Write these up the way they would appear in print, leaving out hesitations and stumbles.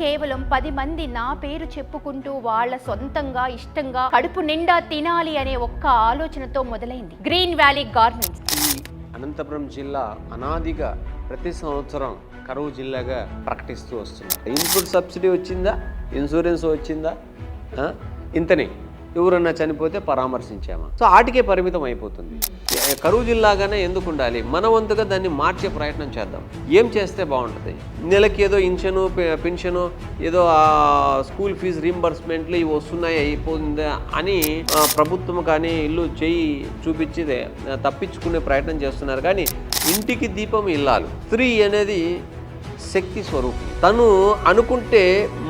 కేవలం 10 మంది నా పేరు చెప్పుకుంటూ వాళ్ళ సొంతంగా ఇష్టంగా కడుపు నిండా తినాలి అనే ఒక్క ఆలోచనతో మొదలైంది గ్రీన్ వ్యాలీ గార్మెంట్స్. ఈ అనంతపురం జిల్లా అనాదిగా ప్రతి సంవత్సరం కరువు జిల్లాగా ప్రకటిస్తూ వస్తున్నారు. ఇన్పుట్ సబ్సిడీ వచ్చిందా, ఇన్సూరెన్స్ వచ్చిందా, ఇంతనే ఎవరన్నా చనిపోతే పరామర్శించామా, సో ఆటికే పరిమితం అయిపోతుంది. కరువు జిల్లాగానే ఎందుకు ఉండాలి? మన వంతుగా దాన్ని మార్చే ప్రయత్నం చేద్దాం. ఏం చేస్తే బాగుంటుంది? నెలకి ఏదో ఇన్షను పెన్షను ఏదో స్కూల్ ఫీజు రీంబర్స్మెంట్లు ఇవి వస్తున్నాయి అయిపోతుందా అని ప్రభుత్వం కానీ ఇల్లు చేయి చూపించి తప్పించుకునే ప్రయత్నం చేస్తున్నారు. కానీ ఇంటికి దీపం ఇల్లాలు. స్త్రీ అనేది శక్తి స్వరూపం. తను అనుకుంటే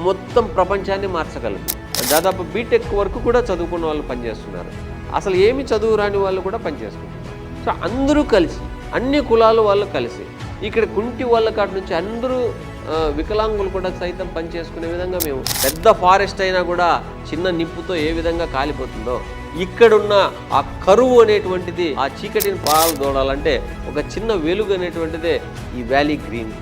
మొత్తం ప్రపంచాన్ని మార్చగలదు. దాదాపు బీటెక్ వరకు కూడా చదువుకున్న వాళ్ళు పనిచేస్తున్నారు. అసలు ఏమి చదువు రాని వాళ్ళు కూడా పనిచేస్తున్నారు. సో అందరూ కలిసి, అన్ని కులాల వాళ్ళు కలిసి, ఇక్కడ కుంటి వాళ్ళ కాటి నుంచి అందరూ వికలాంగులు కూడా సైతం పనిచేసుకునే విధంగా మేము పెద్ద ఫారెస్ట్ అయినా కూడా చిన్న నిప్పుతో ఏ విధంగా కాలిపోతుందో ఇక్కడున్న ఆ కరువు అనేటువంటిది, ఆ చీకటిని పాల్గొనాలంటే ఒక చిన్న వెలుగు అనేటువంటిదే ఈ వ్యాలీ గ్రీన్.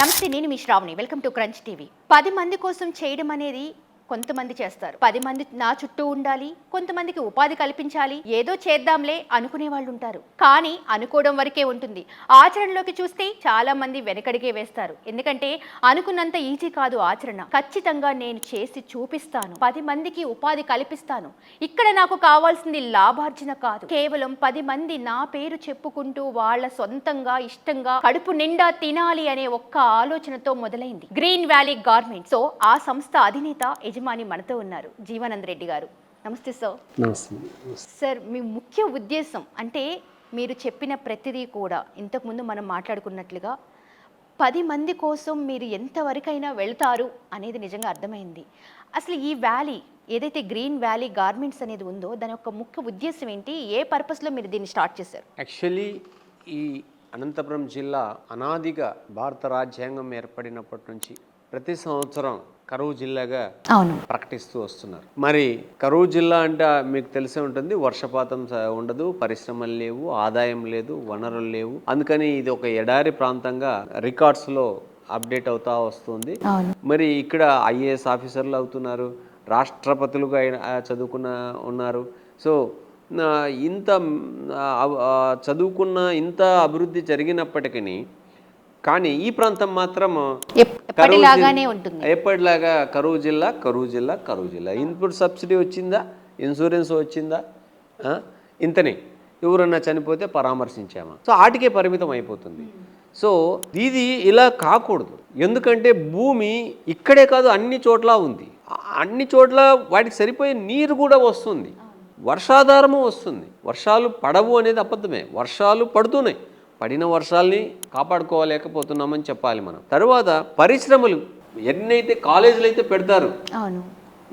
నమస్తే, నేను మీ Shravani. Welcome to crunch TV. 10 మంది కోసం చేయడం అనేది కొంతమంది చేస్తారు. 10 మంది నా చుట్టూ ఉండాలి, కొంతమందికి ఉపాధి కల్పించాలి, ఏదో చేద్దాంలే అనుకునే వాళ్ళు ఉంటారు. కానీ అనుకోవడం వరకే ఉంటుంది. ఆచరణలోకి చూస్తే చాలా మంది వెనకడిగే వేస్తారు. ఎందుకంటే అనుకున్నంత ఈజీ కాదు ఆచరణ. ఖచ్చితంగా నేను చేసి చూపిస్తాను, 10 మందికి ఉపాధి కల్పిస్తాను. ఇక్కడ నాకు కావాల్సింది లాభార్జన కాదు, కేవలం 10 మంది నా పేరు చెప్పుకుంటూ వాళ్ళ సొంతంగా ఇష్టంగా కడుపు నిండా తినాలి అనే ఒక్క ఆలోచనతో మొదలైంది గ్రీన్ వ్యాలీ గార్మెంట్స్. సో ఆ సంస్థ అధినేత యజమాని మనతో ఉన్నారు, జీవానంద్ రెడ్డి గారు. నమస్తే సార్. సార్, మీ ముఖ్య ఉద్దేశం అంటే మీరు చెప్పిన ప్రతిదీ కూడా ఇంతకుముందు మనం మాట్లాడుకున్నట్లుగా 10 మంది కోసం మీరు ఎంతవరకైనా వెళ్తారు అనేది నిజంగా అర్థమైంది. అసలు ఈ వ్యాలీ ఏదైతే గ్రీన్ వ్యాలీ గార్మెంట్స్ అనేది ఉందో దాని యొక్క ముఖ్య ఉద్దేశం ఏంటి? ఏ పర్పస్లో మీరు దీన్ని స్టార్ట్ చేశారు? యాక్చువల్లీ ఈ అనంతపురం జిల్లా అనాదిగా భారత రాజ్యాంగం ఏర్పడినప్పటి నుంచి ప్రతి సంవత్సరం కరువు జిల్లాగా ప్రకటిస్తూ వస్తున్నారు. మరి కరువు జిల్లా అంటే మీకు తెలిసే ఉంటుంది, వర్షపాతం ఉండదు, పరిశ్రమలు లేవు, ఆదాయం లేదు, వనరులు లేవు. అందుకని ఇది ఒక ఎడారి ప్రాంతంగా రికార్డ్స్లో అప్డేట్ అవుతా వస్తుంది. మరి ఇక్కడ ఐఏఎస్ ఆఫీసర్లు అవుతున్నారు, రాష్ట్రపతులుగా చదువుకున్న ఉన్నారు. సో ఇంత చదువుకున్న ఇంత అభివృద్ధి జరిగినప్పటికీ కానీ ఈ ప్రాంతం మాత్రం ఎప్పటిలాగా కరువు జిల్లా. ఇన్పుట్ సబ్సిడీ వచ్చిందా, ఇన్సూరెన్స్ వచ్చిందా, ఇంతనే ఎవరన్నా చనిపోతే పరామర్శించామా, సో ఆటికే పరిమితం అయిపోతుంది. సో ఇది ఇలా కాకూడదు. ఎందుకంటే భూమి ఇక్కడే కాదు అన్ని చోట్ల ఉంది. అన్ని చోట్ల వాటికి సరిపోయే నీరు కూడా వస్తుంది, వర్షాధారము వస్తుంది. వర్షాలు పడవు అనేది అబద్ధమే, వర్షాలు పడుతున్నాయి. పడిన వర్షాలని కాపాడుకోలేకపోతున్నామని చెప్పాలి మనం. తర్వాత పరిశ్రమలు ఎన్నైతే కాలేజీలు అయితే పెడతారు,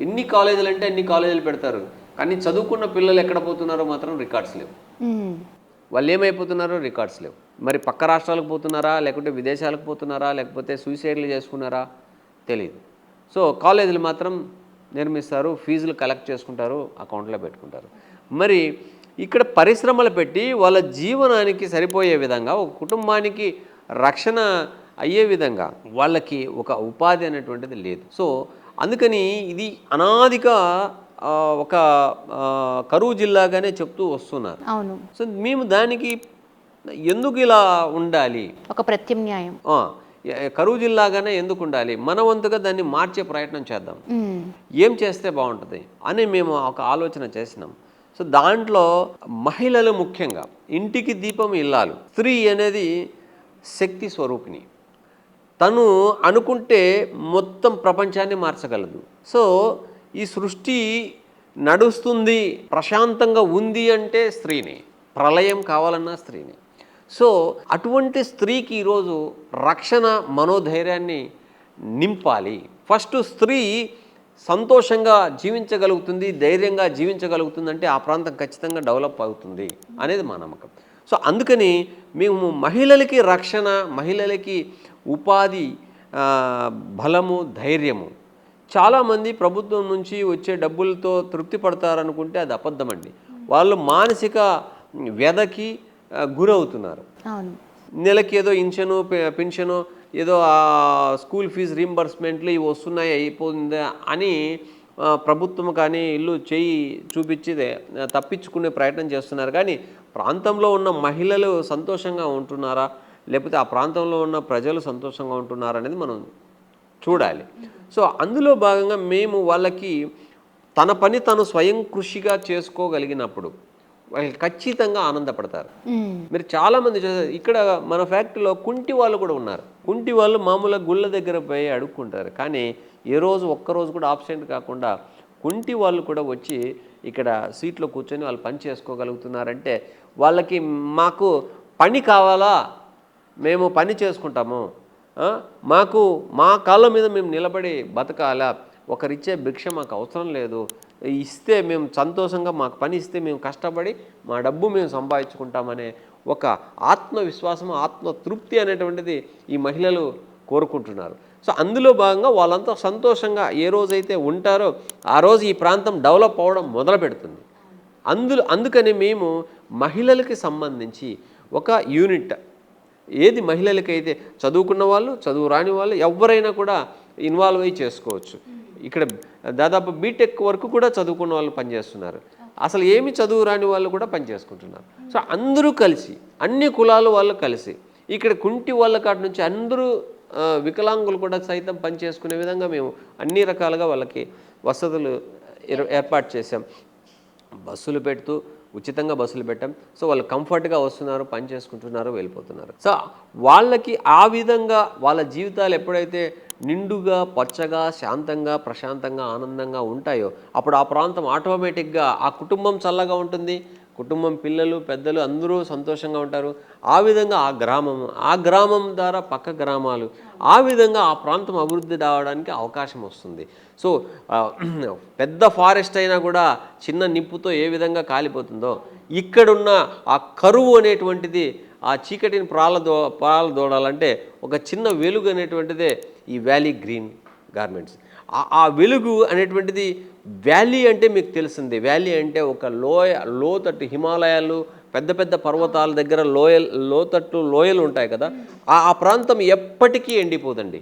ఎన్ని కాలేజీలు అంటే అన్ని కాలేజీలు పెడతారు. కానీ చదువుకున్న పిల్లలు ఎక్కడ పోతున్నారో మాత్రం రికార్డ్స్ లేవు. వాళ్ళు ఏమైపోతున్నారో రికార్డ్స్ లేవు. మరి పక్క రాష్ట్రాలకు పోతున్నారా, లేకుంటే విదేశాలకు పోతున్నారా, లేకపోతే సూసైడ్లు చేసుకున్నారా తెలియదు. సో కాలేజీలు మాత్రం నిర్మిస్తారు, ఫీజులు కలెక్ట్ చేసుకుంటారు, అకౌంట్లో పెట్టుకుంటారు. మరి ఇక్కడ పరిశ్రమలు పెట్టి వాళ్ళ జీవనానికి సరిపోయే విధంగా, ఒక కుటుంబానికి రక్షణ అయ్యే విధంగా వాళ్ళకి ఒక ఉపాధి అనేటువంటిది లేదు. సో అందుకని ఇది అనాదిగా ఒక కరువు జిల్లాగానే చెప్తూ వస్తున్నారు. సో మేము దానికి ఎందుకు ఇలా ఉండాలి, ఒక ప్రత్యామ్నాయం, కరువు జిల్లాగానే ఎందుకు ఉండాలి, మన వంతుగా దాన్ని మార్చే ప్రయత్నం చేద్దాం, ఏం చేస్తే బాగుంటుంది అని మేము ఒక ఆలోచన చేసినాం. సో దాంట్లో మహిళలు ముఖ్యంగా ఇంటికి దీపం ఇల్లాలు. స్త్రీ అనేది శక్తి స్వరూపిణి. తను అనుకుంటే మొత్తం ప్రపంచాన్ని మార్చగలదు. సో ఈ సృష్టి నడుస్తుంది, ప్రశాంతంగా ఉంది అంటే స్త్రీని, ప్రళయం కావాలన్నా స్త్రీని. సో అటువంటి స్త్రీకి ఈరోజు రక్షణ, మనోధైర్యాన్ని నింపాలి. ఫస్ట్ స్త్రీ సంతోషంగా జీవించగలుగుతుంది, ధైర్యంగా జీవించగలుగుతుంది అంటే ఆ ప్రాంతం ఖచ్చితంగా డెవలప్ అవుతుంది అనేది మా నమ్మకం. సో అందుకని మేము మహిళలకి రక్షణ, మహిళలకి ఉపాధి, బలము, ధైర్యము. చాలామంది ప్రభుత్వం నుంచి వచ్చే డబ్బులతో తృప్తి పడతారనుకుంటే అది అబద్ధమండి. వాళ్ళు మానసిక వ్యధకి గురవుతున్నారు. నెలకి ఏదో ఇన్షను పెన్షను ఏదో స్కూల్ ఫీజు రీంబర్స్మెంట్లు ఇవి వస్తున్నాయి అయిపోయిందా అని ప్రభుత్వం కానీ ఇల్లు చేయి చూపించి తప్పించుకునే ప్రయత్నం చేస్తున్నారు. కానీ ప్రాంతంలో ఉన్న మహిళలు సంతోషంగా ఉంటున్నారా, లేకపోతే ఆ ప్రాంతంలో ఉన్న ప్రజలు సంతోషంగా ఉంటున్నారా అనేది మనం చూడాలి. సో అందులో భాగంగా మేము వాళ్ళకి తన పని తను స్వయం కృషిగా చేసుకోగలిగినప్పుడు వాళ్ళు ఖచ్చితంగా ఆనందపడతారు. మీరు చాలామంది ఇక్కడ మన ఫ్యాక్టరీలో కుంటి వాళ్ళు కూడా ఉన్నారు. కుంటి వాళ్ళు మామూలుగా గుళ్ళ దగ్గర పోయి అడుక్కుంటారు. కానీ ఏ రోజు ఒక్కరోజు కూడా ఆబ్సెంట్ కాకుండా కుంటి వాళ్ళు కూడా వచ్చి ఇక్కడ సీట్లో కూర్చొని వాళ్ళు పని చేసుకోగలుగుతున్నారంటే వాళ్ళకి మాకు పని కావాలా, మేము పని చేసుకుంటాము, మాకు మా కాళ్ళ మీద మేము నిలబడి బతకాలా, ఒకరిచ్చే భిక్ష మాకు అవసరం లేదు, ఇస్తే మేము సంతోషంగా మాకు పని ఇస్తే మేము కష్టపడి మా డబ్బు మేము సంపాదించుకుంటామనే ఒక ఆత్మవిశ్వాసం, ఆత్మతృప్తి అనేటువంటిది ఈ మహిళలు కోరుకుంటున్నారు. సో అందులో భాగంగా వాళ్ళంతా సంతోషంగా ఏ రోజైతే ఉంటారో ఆ రోజు ఈ ప్రాంతం డెవలప్ అవ్వడం మొదలు పెడుతుంది. అందుకని మేము మహిళలకి సంబంధించి ఒక యూనిట్, ఏది మహిళలకైతే చదువుకున్న వాళ్ళు, చదువు రాని వాళ్ళు ఎవరైనా కూడా ఇన్వాల్వ్ అయ్యి చేసుకోవచ్చు. ఇక్కడ దాదాపు బీటెక్ వరకు కూడా చదువుకున్న వాళ్ళు పనిచేస్తున్నారు, అసలు ఏమి చదువు రాని వాళ్ళు కూడా పనిచేసుకుంటున్నారు. సో అందరూ కలిసి, అన్ని కులాల వాళ్ళు కలిసి, ఇక్కడ కుంటి వాళ్ళ కాటి నుంచి అందరూ వికలాంగులు కూడా సైతం పనిచేసుకునే విధంగా మేము అన్ని రకాలుగా వాళ్ళకి వసతులు ఏర్పాటు చేసాం. బస్సులు పెడుతూ ఉచితంగా బస్సులు పెట్టాం. సో వాళ్ళు కంఫర్ట్గా వస్తున్నారు, పని చేసుకుంటున్నారు, వెళ్ళిపోతున్నారు. సో వాళ్ళకి ఆ విధంగా వాళ్ళ జీవితాలు ఎప్పుడైతే నిండుగా, పచ్చగా, శాంతంగా, ప్రశాంతంగా, ఆనందంగా ఉంటాయో అప్పుడు ఆ ప్రాంతం ఆటోమేటిక్గా ఆ కుటుంబం చల్లగా ఉంటుంది, కుటుంబం పిల్లలు పెద్దలు అందరూ సంతోషంగా ఉంటారు. ఆ విధంగా ఆ గ్రామం ద్వారా పక్క గ్రామాలు, ఆ విధంగా ఆ ప్రాంతం అభివృద్ధి రావడానికి అవకాశం వస్తుంది. సో పెద్ద ఫారెస్ట్ అయినా కూడా చిన్న నిప్పుతో ఏ విధంగా కాలిపోతుందో ఇక్కడున్న ఆ కరువు అనేటువంటిది, ఆ చీకటిని పారదోడాలంటే ఒక చిన్న వెలుగు అనేటువంటిదే ఈ వ్యాలీ గ్రీన్ గార్మెంట్స్. ఆ వెలుగు అనేటువంటిది, వ్యాలీ అంటే మీకు తెలిసిందే, వ్యాలీ అంటే ఒక లోతట్టు, హిమాలయాలు, పెద్ద పెద్ద పర్వతాల దగ్గర లోతట్టు లోయలు ఉంటాయి కదా, ఆ ప్రాంతం ఎప్పటికీ ఎండిపోదండి,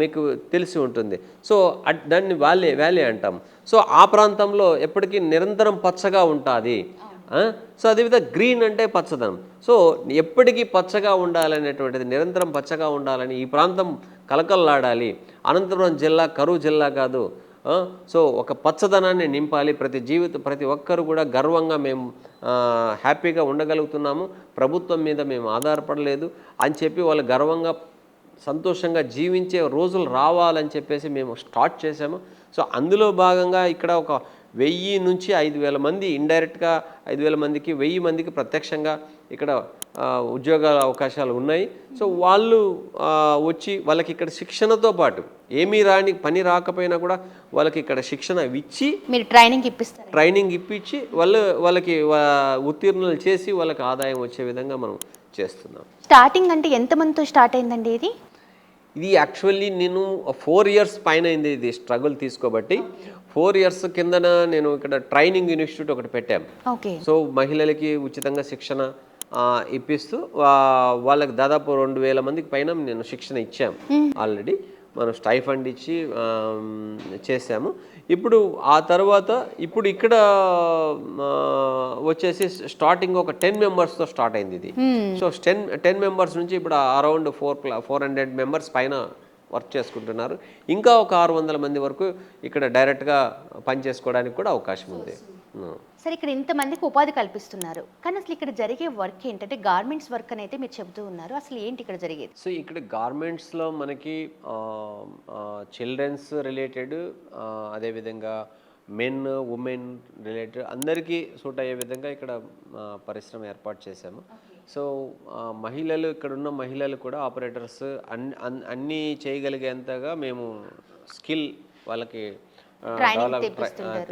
మీకు తెలిసి ఉంటుంది. సో దాన్ని వ్యాలీ అంటాం. సో ఆ ప్రాంతంలో ఎప్పటికీ నిరంతరం పచ్చగా ఉంటుంది. సో అదేవిధంగా గ్రీన్ అంటే పచ్చదనం. సో ఎప్పటికీ పచ్చగా ఉండాలనేటువంటిది, నిరంతరం పచ్చగా ఉండాలని ఈ ప్రాంతం కలకల్లాడాలి. అనంతపురం జిల్లా కరువు జిల్లా కాదు. సో ఒక పచ్చదనాన్ని నింపాలి. ప్రతి ఒక్కరు కూడా గర్వంగా మేము హ్యాపీగా ఉండగలుగుతున్నాము, ప్రభుత్వం మీద మేము ఆధారపడలేదు అని చెప్పి వాళ్ళు గర్వంగా సంతోషంగా జీవించే రోజులు రావాలని చెప్పేసి మేము స్టార్ట్ చేసాము. సో అందులో భాగంగా ఇక్కడ ఒక 1000 నుంచి 5000 మంది ఇండైరెక్ట్గా, 5000 మందికి 1000 మందికి ప్రత్యక్షంగా ఇక్కడ ఉద్యోగాల అవకాశాలు ఉన్నాయి. సో వాళ్ళు వచ్చి వాళ్ళకి ఇక్కడ శిక్షణతో పాటు ఏమీ పని రాకపోయినా కూడా వాళ్ళకి ఇక్కడ శిక్షణ ఇచ్చి, మీరు ట్రైనింగ్ ఇప్పించి వాళ్ళకి ఉత్తీర్ణులు చేసి వాళ్ళకి ఆదాయం వచ్చే విధంగా మనం చేస్తున్నాం. స్టార్టింగ్ అంటే ఎంతమందితో స్టార్ట్ అయిందండి ఇది యాక్చువల్లీ నేను 4 years పైన అయింది ఇది స్ట్రగుల్ తీసుకోబట్టి. 4 years కిందన నేను ఇక్కడ ట్రైనింగ్ ఇన్స్టిట్యూట్ ఒకటి పెట్టాం. సో మహిళలకి ఉచితంగా శిక్షణ ఇప్పిస్తూ వాళ్ళకి దాదాపు 2000 మందికి పైన నేను శిక్షణ ఇచ్చాము. ఆల్రెడీ మనం స్టైఫండ్ ఇచ్చి చేసాము. ఇప్పుడు ఆ తర్వాత ఇప్పుడు ఇక్కడ వచ్చేసి స్టార్టింగ్ ఒక 10 మెంబర్స్తో స్టార్ట్ అయింది ఇది. సో 10 మెంబర్స్ నుంచి ఇప్పుడు అరౌండ్ 400 మెంబర్స్ పైన వర్క్ చేసుకుంటున్నారు. ఇంకా ఒక 600 మంది వరకు ఇక్కడ డైరెక్ట్గా పనిచేసుకోవడానికి కూడా అవకాశం ఉంది. సరే, ఇక్కడ ఇంతమందికి ఉపాధి కల్పిస్తున్నారు, కానీ అసలు ఇక్కడ జరిగే వర్క్ ఏంటంటే గార్మెంట్స్ వర్క్ అని అయితే మీరు చెబుతూ ఉన్నారు. అసలు ఏంటి ఇక్కడ జరిగేది? సో ఇక్కడ గార్మెంట్స్లో మనకి చిల్డ్రన్స్ రిలేటెడ్, అదేవిధంగా మెన్ ఉమెన్ రిలేటెడ్ అందరికీ సూట్ అయ్యే విధంగా ఇక్కడ పరిశ్రమ ఏర్పాటు చేశాము. సో మహిళలు, ఇక్కడున్న మహిళలు కూడా ఆపరేటర్స్ అన్నీ చేయగలిగేంతగా మేము స్కిల్ వాళ్ళకి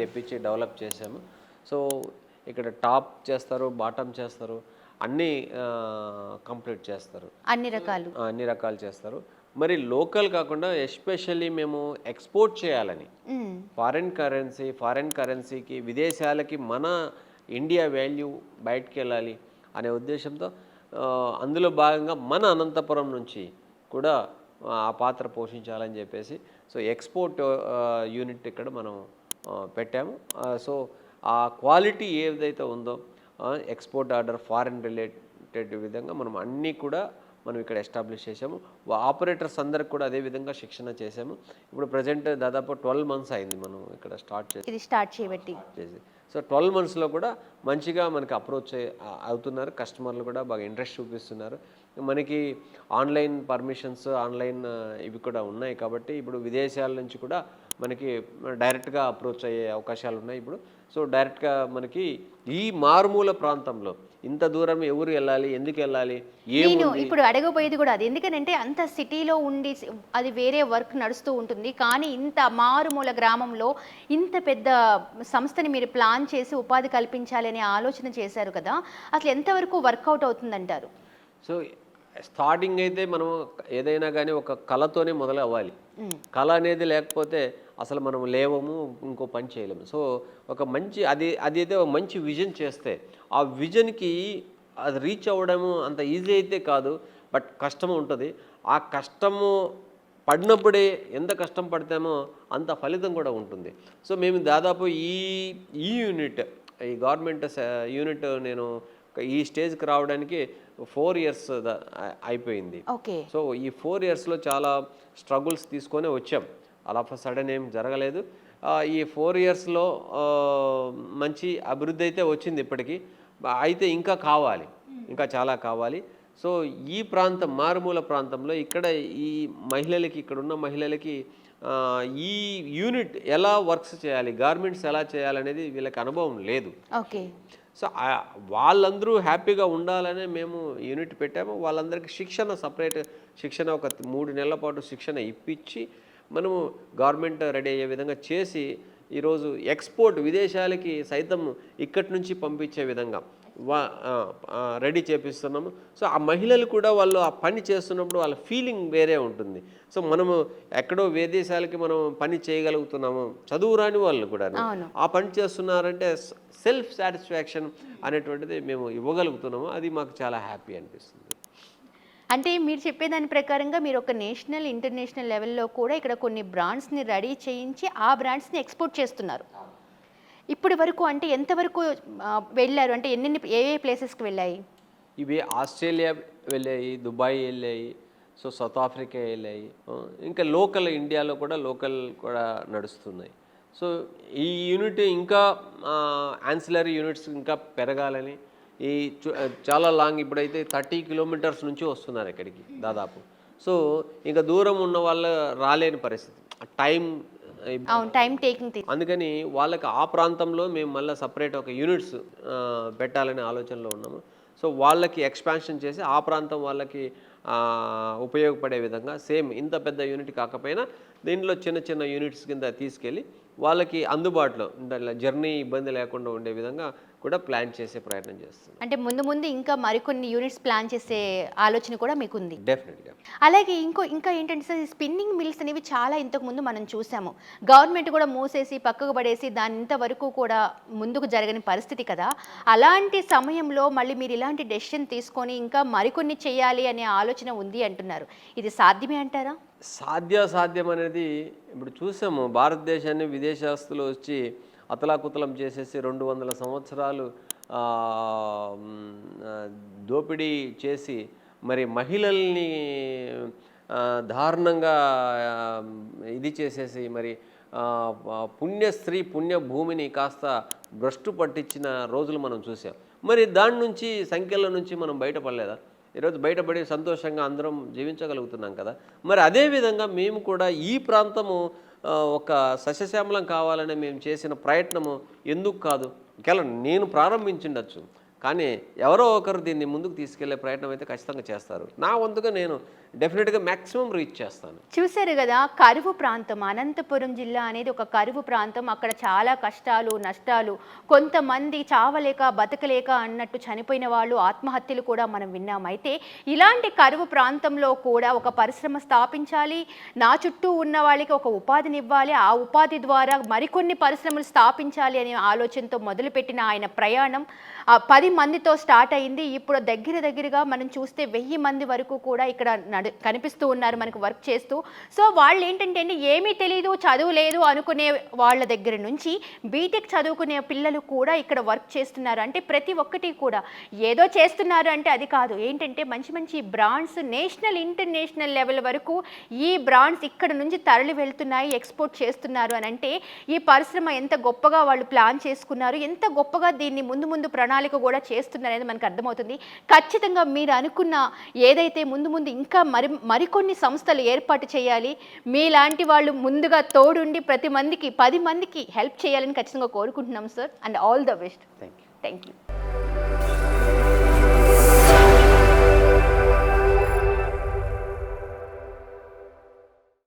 తెప్పించి డెవలప్ చేసాము. సో ఇక్కడ టాప్ చేస్తారు, బాటమ్ చేస్తారు, అన్నీ కంప్లీట్ చేస్తారు, అన్ని రకాలు చేస్తారు. మరి లోకల్ కాకుండా ఎస్పెషల్లీ మేము ఎక్స్పోర్ట్ చేయాలని, ఫారెన్ కరెన్సీకి, విదేశాలకి మన ఇండియా వాల్యూ బయటకు వెళ్ళాలి అనే ఉద్దేశంతో అందులో భాగంగా మన అనంతపురం నుంచి కూడా ఆ పాత్ర పోషించాలని చెప్పేసి సో ఎక్స్పోర్ట్ యూనిట్ ఇక్కడ మనం పెట్టాము. సో ఆ క్వాలిటీ ఏదైతే ఉందో ఎక్స్పోర్ట్ ఆర్డర్ ఫారిన్ రిలేటెడ్ విధంగా మనం అన్నీ కూడా మనం ఇక్కడ ఎస్టాబ్లిష్ చేసాము. ఆపరేటర్స్ అందరికి కూడా అదే విధంగా శిక్షణ చేసాము. ఇప్పుడు ప్రజెంట్ దాదాపు 12 months అయింది మనం ఇక్కడ స్టార్ట్ చేయబట్టి. సో 12 monthsలో కూడా మంచిగా మనకి అప్రోచ్ అవుతున్నారు. కస్టమర్లు కూడా బాగా ఇంట్రెస్ట్ చూపిస్తున్నారు. మనకి ఆన్లైన్ పర్మిషన్స్ ఆన్లైన్ ఇవి కూడా ఉన్నాయి కాబట్టి ఇప్పుడు విదేశాల నుంచి కూడా మనకి డైరెక్ట్గా అప్రోచ్ అయ్యే అవకాశాలు ఉన్నాయి ఇప్పుడు. సో డైరెక్ట్గా మనకి ఈ మారుమూల ప్రాంతంలో ఇంత దూరం ఎవరు వెళ్ళాలి, ఎందుకు వెళ్ళాలి, నేను ఇప్పుడు అడగబోయేది కూడా అది. ఎందుకంటే అంత సిటీలో ఉండి అది వేరే వర్క్ నడుస్తూ ఉంటుంది, కానీ ఇంత మారుమూల గ్రామంలో ఇంత పెద్ద సంస్థని మీరు ప్లాన్ చేసి ఉపాధి కల్పించాలి అనే ఆలోచన చేశారు కదా, అసలు ఎంతవరకు వర్కౌట్ అవుతుందంటారు? సో స్టార్టింగ్ అయితే మనం ఏదైనా కానీ ఒక కళతోనే మొదలు అవ్వాలి. కళ అనేది లేకపోతే అసలు మనం లేవము, ఇంకో పని చేయలేము. సో ఒక మంచి అదైతే ఒక మంచి విజన్ చేస్తే ఆ విజన్కి అది రీచ్ అవ్వడము అంత ఈజీ అయితే కాదు, బట్ కష్టం ఉంటుంది. ఆ కష్టము పడినప్పుడే ఎంత కష్టం పడతామో అంత ఫలితం కూడా ఉంటుంది. సో మేము దాదాపు ఈ యూనిట్ ఈ గవర్నమెంట్ యూనిట్ నేను ఈ స్టేజ్కి రావడానికి 4 years అయిపోయింది. సో ఈ 4 yearsలో చాలా స్ట్రగుల్స్ తీసుకొని వచ్చాం. అలా సడన్ ఏం జరగలేదు. ఈ 4 yearsలో మంచి అభివృద్ధి అయితే వచ్చింది ఇప్పటికీ. అయితే ఇంకా కావాలి, ఇంకా చాలా కావాలి. సో ఈ ప్రాంతం మారుమూల ప్రాంతంలో ఇక్కడ ఈ మహిళలకి ఇక్కడ ఉన్న మహిళలకి ఈ యూనిట్ ఎలా వర్క్స్ చేయాలి, గార్మెంట్స్ ఎలా చేయాలనేది వీళ్ళకి అనుభవం లేదు. సో వాళ్ళందరూ హ్యాపీగా ఉండాలనే మేము యూనిట్ పెట్టాము. వాళ్ళందరికీ సపరేట్ శిక్షణ ఒక 3 నెలల పాటు శిక్షణ ఇప్పించి మనము గవర్నమెంట్ రెడీ అయ్యే విధంగా చేసి ఈరోజు ఎక్స్పోర్ట్ విదేశాలకి సైతం ఇక్కడి నుంచి పంపించే విధంగా రెడీ చేపిస్తున్నాము. సో ఆ మహిళలు కూడా వాళ్ళు ఆ పని చేస్తున్నప్పుడు వాళ్ళ ఫీలింగ్ వేరే ఉంటుంది. సో మనము ఎక్కడో విదేశాలకి మనం పని చేయగలుగుతున్నాము, చదువు రాని వాళ్ళు కూడా ఆ పని చేస్తున్నారంటే సెల్ఫ్ సాటిస్ఫాక్షన్ అనేటువంటిది మేము ఇవ్వగలుగుతున్నాము. అది మాకు చాలా హ్యాపీ అనిపిస్తుంది. అంటే మీరు చెప్పేదాని ప్రకారంగా మీరు ఒక నేషనల్ ఇంటర్నేషనల్ లెవెల్లో కూడా ఇక్కడ కొన్ని బ్రాండ్స్ని రెడీ చేయించి ఆ బ్రాండ్స్ని ఎక్స్పోర్ట్ చేస్తున్నారు. ఇప్పటి వరకు అంటే ఎంతవరకు వెళ్ళారు, అంటే ఏ ప్లేసెస్కి వెళ్ళాయి? ఇవి ఆస్ట్రేలియా వెళ్ళాయి, దుబాయ్ వెళ్ళాయి, సో సౌత్ ఆఫ్రికా వెళ్ళాయి, ఇంకా లోకల్ ఇండియాలో కూడా నడుస్తున్నాయి. సో ఈ యూనిట్ ఇంకా యాన్సిలరీ యూనిట్స్ ఇంకా పెరగాలని చాలా లాంగ్ ఇప్పుడైతే 30 kilometers నుంచి వస్తున్నారు ఇక్కడికి దాదాపు. సో ఇంకా దూరం ఉన్న వాళ్ళు రాలేని పరిస్థితి, టైం టేకింగ్. అందుకని వాళ్ళకి ఆ ప్రాంతంలో మేము మళ్ళీ సపరేట్ ఒక యూనిట్స్ పెట్టాలనే ఆలోచనలో ఉన్నాము. సో వాళ్ళకి ఎక్స్పాన్షన్ చేసి ఆ ప్రాంతం వాళ్ళకి ఉపయోగపడే విధంగా సేమ్ ఇంత పెద్ద యూనిట్ కాకపోయినా దీంట్లో చిన్న చిన్న యూనిట్స్ కింద తీసుకెళ్ళి వాళ్ళకి అందుబాటులో జర్నీ ఇబ్బంది లేకుండా ఉండే విధంగా కూడా ప్లాన్ చేసే ప్రయత్నం చేస్తుంది. అంటే ముందు ఇంకా మరికొన్ని యూనిట్స్ ప్లాన్ చేసే ఆలోచన కూడా మీకు ఉంది? డెఫినెట్గా. అలాగే ఇంకా ఏంటంటే సార్, స్పిన్నింగ్ మిల్స్ అనేవి చాలా ఇంతకుముందు మనం చూసాము. గవర్నమెంట్ కూడా మూసేసి పక్కకు పడేసి దాని ఇంతవరకు కూడా ముందుకు జరగని పరిస్థితి కదా. అలాంటి సమయంలో మళ్ళీ మీరు ఇలాంటి డెసిషన్ తీసుకొని ఇంకా మరికొన్ని చేయాలి అనే ఆలోచన ఉంది అంటున్నారు. ఇది సాధ్యమే అంటారా? సాధ్యం అనేది ఇప్పుడు చూసాము. భారతదేశాన్ని విదేశస్తులు వచ్చి అతలాకుతలం చేసేసి 200 సంవత్సరాలు దోపిడీ చేసి మరి మహిళల్ని దారుణంగా ఇది చేసేసి మరి పుణ్యస్త్రీ పుణ్యభూమిని కాస్త భ్రష్టు పట్టించిన రోజులు మనం చూసాం. మరి దాని నుంచి సంఖ్యల నుంచి మనం బయటపడలేదా? ఈరోజు బయటపడి సంతోషంగా అందరం జీవించగలుగుతున్నాం కదా. మరి అదేవిధంగా మేము కూడా ఈ ప్రాంతము ఒక సస్యశ్యామలం కావాలని మేము చేసిన ప్రయత్నము ఎందుకు కాదు, కేవలం నేను ప్రారంభించిండొచ్చు, కానీ ఎవరో ఒకరు దీన్ని ముందుకు తీసుకెళ్లే ప్రయత్నం అయితే ఖచ్చితంగా చేస్తారు. నా వంతుగా నేను డెఫినెట్గా మ్యాక్సిమం రీచ్ చేస్తాను. చూశారు కదా, కరువు ప్రాంతం అనంతపురం జిల్లా అనేది ఒక కరువు ప్రాంతం. అక్కడ చాలా కష్టాలు నష్టాలు, కొంతమంది చావలేక బతకలేక అన్నట్టు చనిపోయిన వాళ్ళు, ఆత్మహత్యలు కూడా మనం విన్నాం. అయితే ఇలాంటి కరువు ప్రాంతంలో కూడా ఒక పరిశ్రమ స్థాపించాలి, నా చుట్టూ ఉన్న వాళ్ళకి ఒక ఉపాధిని ఇవ్వాలి, ఆ ఉపాధి ద్వారా మరికొన్ని పరిశ్రమలు స్థాపించాలి అనే ఆలోచనతో మొదలుపెట్టిన ఆయన ప్రయాణం 10 మందితో స్టార్ట్ అయింది. ఇప్పుడు దగ్గరగా మనం చూస్తే 1000 మంది వరకు కూడా ఇక్కడ కనిపిస్తూ ఉన్నారు మనకు వర్క్ చేస్తూ. సో వాళ్ళు ఏంటంటే అండి, ఏమీ తెలీదు, చదువు లేదు అనుకునే వాళ్ళ దగ్గర నుంచి బీటెక్ చదువుకునే పిల్లలు కూడా ఇక్కడ వర్క్ చేస్తున్నారు. అంటే ప్రతి ఒక్కటి కూడా ఏదో చేస్తున్నారు అంటే అది కాదు. ఏంటంటే మంచి మంచి బ్రాండ్స్ నేషనల్ ఇంటర్నేషనల్ లెవెల్ వరకు ఈ బ్రాండ్స్ ఇక్కడ నుంచి తరలి వెళ్తున్నాయి, ఎక్స్పోర్ట్ చేస్తున్నారు అని అంటే ఈ పరిశ్రమ ఎంత గొప్పగా వాళ్ళు ప్లాన్ చేసుకున్నారు, ఎంత గొప్పగా దీన్ని ముందు ప్రణాళిక కూడా చేస్తున్నారు అనేది మనకు అర్థమవుతుంది. ఖచ్చితంగా మీరు అనుకున్న ఏదైతే ముందు ఇంకా మరికొన్ని సంస్థలు ఏర్పాటు చేయాలి, మీలాంటి వాళ్ళు ముందుగా తోడుండి ప్రతి మందికి 10 మందికి హెల్ప్ చేయాలని ఖచ్చితంగా కోరుకుంటున్నాం sir. And all the best. Thank you. Thank you.